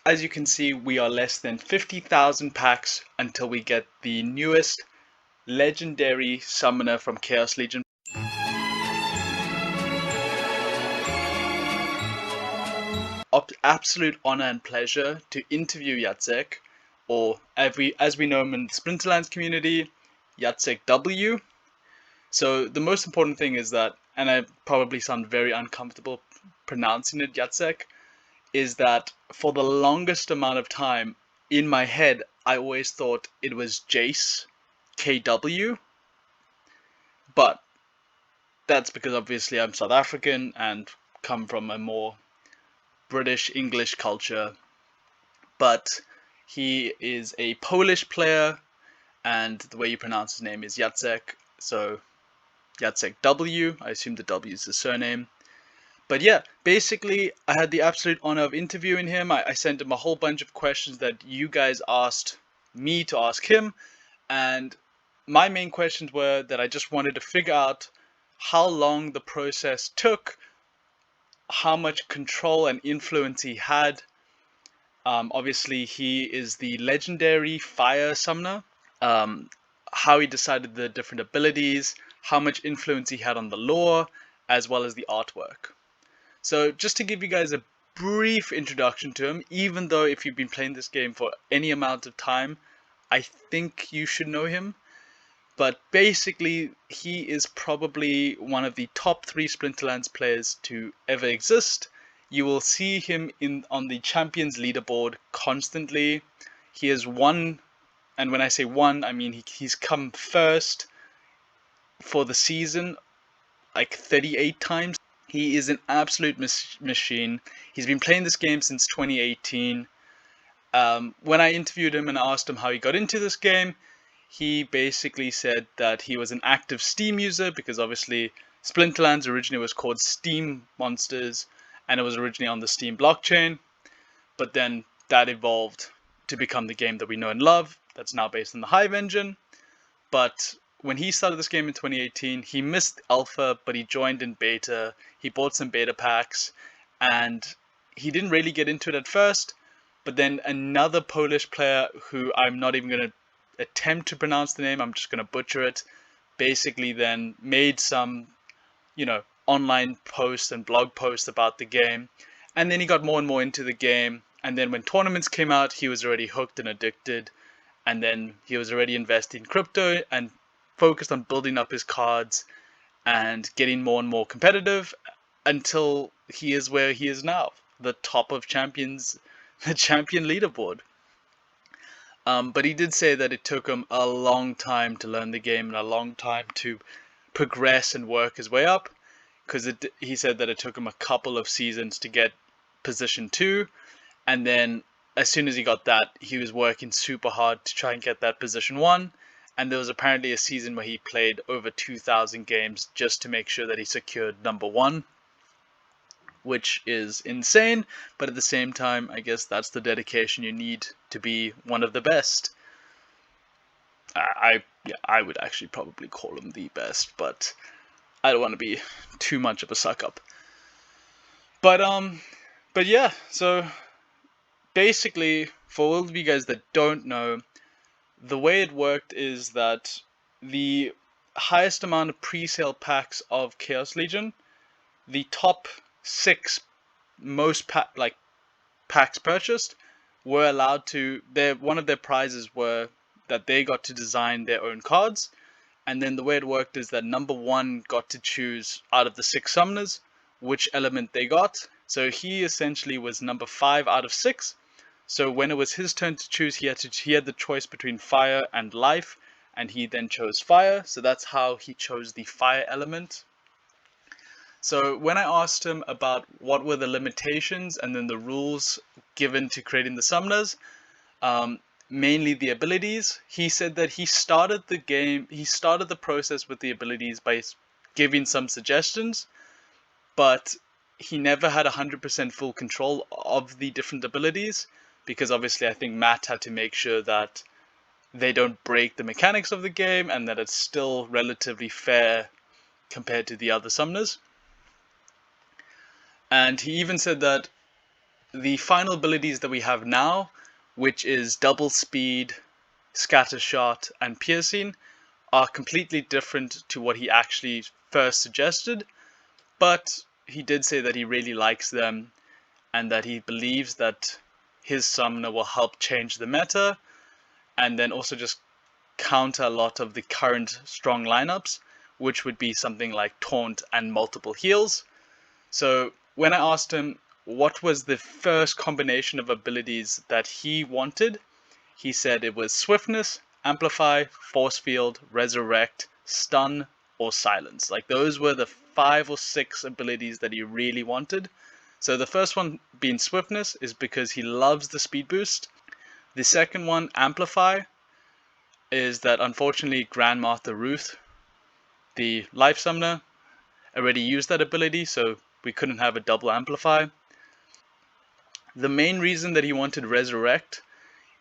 as you can see, we are less than 50,000 packs until we get the newest legendary summoner from Chaos Legion. Absolute honor and pleasure to interview Jacekw, or as we know him in the Splinterlands community, Jacekw. So the most important thing is that, and I probably sound very uncomfortable pronouncing it, Jacekw, is that for the longest amount of time in my head, I always thought it was Jace, KW, but that's because obviously I'm South African and come from a more British English culture. But he is a Polish player, and the way you pronounce his name is Jacek, so Jacekw W. I assume the W is his surname. But yeah, basically, I had the absolute honor of interviewing him. I sent him a whole bunch of questions that you guys asked me to ask him. And my main questions were that I just wanted to figure out how long the process took, how much control and influence he had. Obviously, he is the legendary fire summoner. How he decided the different abilities, how much influence he had on the lore, as well as the artwork. So just to give you guys a brief introduction to him, even though if you've been playing this game for any amount of time, I think you should know him. But basically, he is probably one of the top 3 Splinterlands players to ever exist. You will see him on the Champions leaderboard constantly. He has won, and when I say won, I mean he's come first for the season like 38 times. He is an absolute machine. He's been playing this game since 2018. When I interviewed him and asked him how he got into this game, he basically said that he was an active Steam user because obviously Splinterlands originally was called Steam Monsters and it was originally on the Steam blockchain. But then that evolved to become the game that we know and love. That's now based on the Hive engine. But when he started this game in 2018, he missed alpha, but he joined in beta. He bought some beta packs, and he didn't really get into it at first. But then another Polish player, who I'm not even going to attempt to pronounce the name, I'm just going to butcher it, basically then made some, online posts and blog posts about the game. And then he got more and more into the game. And then when tournaments came out, he was already hooked and addicted. And then he was already investing in crypto and focused on building up his cards and getting more and more competitive until he is where he is now, the top of champions, the champion leaderboard. But he did say that it took him a long time to learn the game and a long time to progress and work his way up, because he said that it took him a couple of seasons to get position 2, and then as soon as he got that, he was working super hard to try and get that position 1. And there was apparently a season where he played over 2,000 games just to make sure that he secured number 1, which is insane. But at the same time, I guess that's the dedication you need to be one of the best. I would actually probably call him the best, but I don't want to be too much of a suck up. But yeah, so basically, for all of you guys that don't know, the way it worked is that the highest amount of pre-sale packs of Chaos Legion, the top 6 most packs purchased, were allowed to. One of their prizes were that they got to design their own cards, and then the way it worked is that number 1 got to choose out of the 6 summoners which element they got. So he essentially was number 5 out of 6. So when it was his turn to choose, he had the choice between fire and life, and he then chose fire. So that's how he chose the fire element. So when I asked him about what were the limitations and then the rules given to creating the summoners, mainly the abilities, he said that he started the process with the abilities by giving some suggestions, but he never had 100% full control of the different abilities, because obviously I think Matt had to make sure that they don't break the mechanics of the game and that it's still relatively fair compared to the other summoners. And he even said that the final abilities that we have now, which is double speed, scatter shot, and piercing, are completely different to what he actually first suggested, but he did say that he really likes them and that he believes that his summoner will help change the meta and then also just counter a lot of the current strong lineups, which would be something like taunt and multiple heals. So when I asked him what was the first combination of abilities that he wanted, he said it was swiftness, amplify, force field, resurrect, stun, or silence. Like those were the 5 or 6 abilities that he really wanted. So the first one being swiftness is because he loves the speed boost. The second one, amplify, is that unfortunately Grandmaster Ruth, the life summoner, already used that ability, so we couldn't have a double amplify. The main reason that he wanted resurrect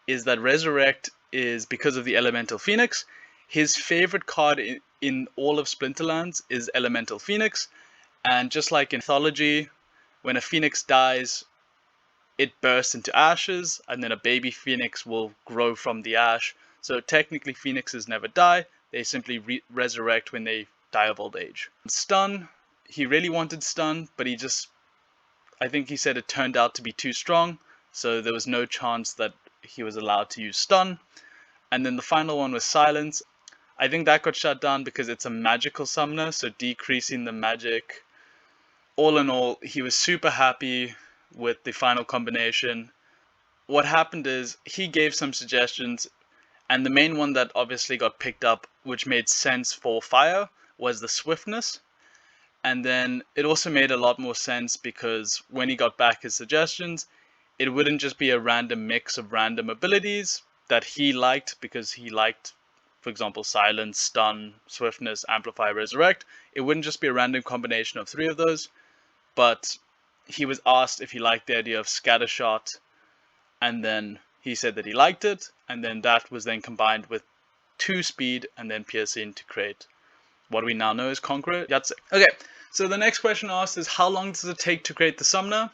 is that resurrect is because of the elemental phoenix. His favorite card in all of Splinterlands is elemental phoenix, and just like in mythology, when a phoenix dies, it bursts into ashes, and then a baby phoenix will grow from the ash. So technically phoenixes never die, they simply resurrect when they die of old age. Stun, he really wanted stun, but I think he said it turned out to be too strong, so there was no chance that he was allowed to use stun. And then the final one was silence. I think that got shut down because it's a magical summoner, so decreasing the magic. All in all, he was super happy with the final combination. What happened is he gave some suggestions, and the main one that obviously got picked up, which made sense for fire, was the swiftness. And then it also made a lot more sense because when he got back his suggestions, it wouldn't just be a random mix of random abilities that he liked because he liked, for example, silence, stun, swiftness, amplify, resurrect. It wouldn't just be a random combination of 3 of those, but he was asked if he liked the idea of scattershot, and then he said that he liked it, and then that was then combined with 2 speed and then piercing to create what we now know as Conqueror Jacekw. Okay, so the next question asked is how long does it take to create the summoner?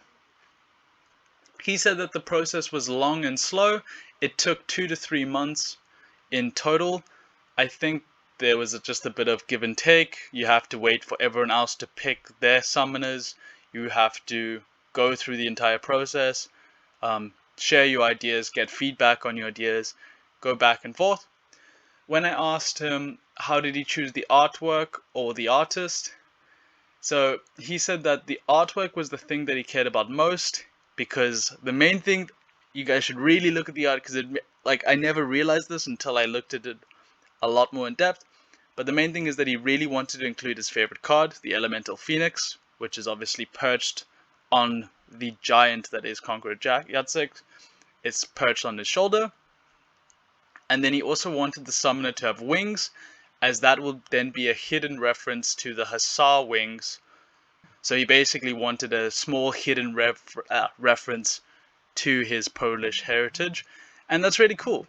He said that the process was long and slow. It took 2 to 3 months in total. I think there was just a bit of give and take. You have to wait for everyone else to pick their summoners. You have to go through the entire process, share your ideas, get feedback on your ideas, go back and forth. When I asked him how did he choose the artwork or the artist, so he said that the artwork was the thing that he cared about most, because the main thing, you guys should really look at the art, because I never realized this until I looked at it a lot more in depth, but the main thing is that he really wanted to include his favorite card, the Elemental Phoenix, which is obviously perched on the giant that is Conqueror Jacekw. It's perched on his shoulder. And then he also wanted the summoner to have wings, as that will then be a hidden reference to the Hussar wings. So he basically wanted a small hidden reference to his Polish heritage, and that's really cool.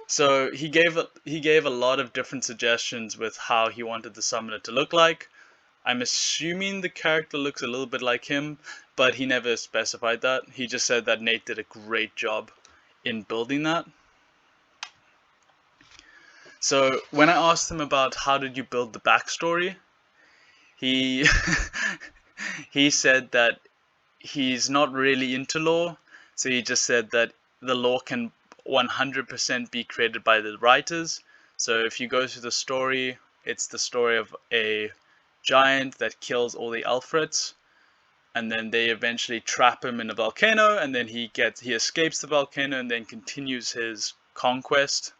So he gave a lot of different suggestions with how he wanted the summoner to look like. I'm assuming the character looks a little bit like him, but he never specified that. He just said that Nate did a great job in building that. So when I asked him about how did you build the backstory, he he said that he's not really into lore, so he just said that the lore can 100% be created by the writers. So if you go through the story, it's the story of a giant that kills all the Alfreds, and then they eventually trap him in a volcano, and then he escapes the volcano and then continues his conquest.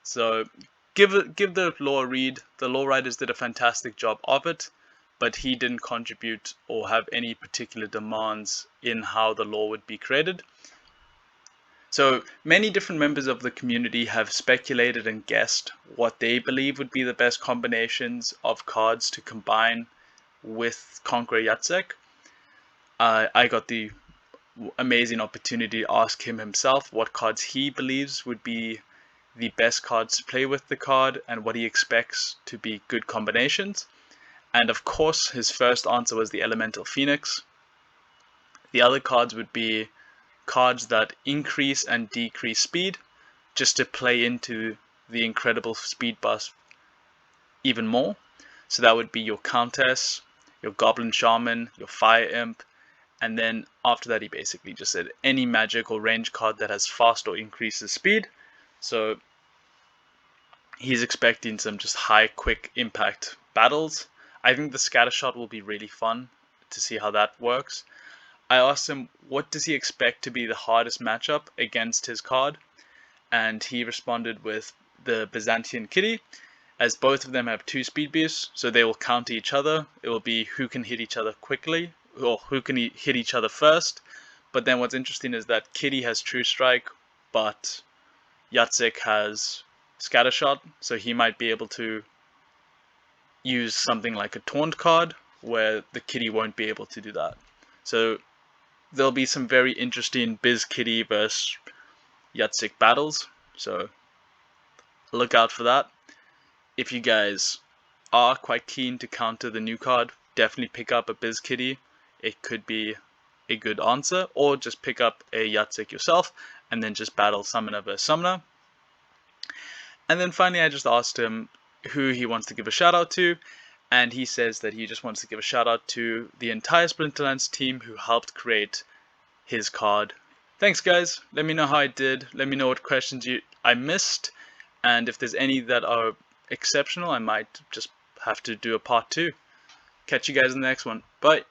So give the lore a read. The lore writers did a fantastic job of it, but he didn't contribute or have any particular demands in how the lore would be created. So many different members of the community have speculated and guessed what they believe would be the best combinations of cards to combine with Conqueror Jacekw. I got the amazing opportunity to ask him himself what cards he believes would be the best cards to play with the card and what he expects to be good combinations. And of course, his first answer was the Elemental Phoenix. The other cards would be cards that increase and decrease speed, just to play into the incredible speed buff even more. So that would be your Countess, your Goblin Shaman, your Fire Imp, and then after that he basically just said any magic or range card that has fast or increases speed. So he's expecting some just high, quick impact battles. I think the Scattershot will be really fun to see how that works. I asked him what does he expect to be the hardest matchup against his card, and he responded with the Byzantine Kitty, as both of them have 2 speed boosts, so they will counter each other. It will be who can hit each other quickly, or who can hit each other first. But then what's interesting is that Kitty has True Strike, but Jacekw has Scattershot, so he might be able to use something like a Taunt card, where the Kitty won't be able to do that. So there'll be some very interesting Biz Kitty versus Jacekw battles, so look out for that. If you guys are quite keen to counter the new card, definitely pick up a Biz Kitty. It could be a good answer, or just pick up a Jacekw yourself and then just battle Summoner versus Summoner. And then finally I just asked him who he wants to give a shout out to, and he says that he just wants to give a shout out to the entire Splinterlands team who helped create his card. Thanks guys, let me know how I did, let me know what questions I missed, and if there's any that are exceptional, I might just have to do a part 2. Catch you guys in the next one. Bye.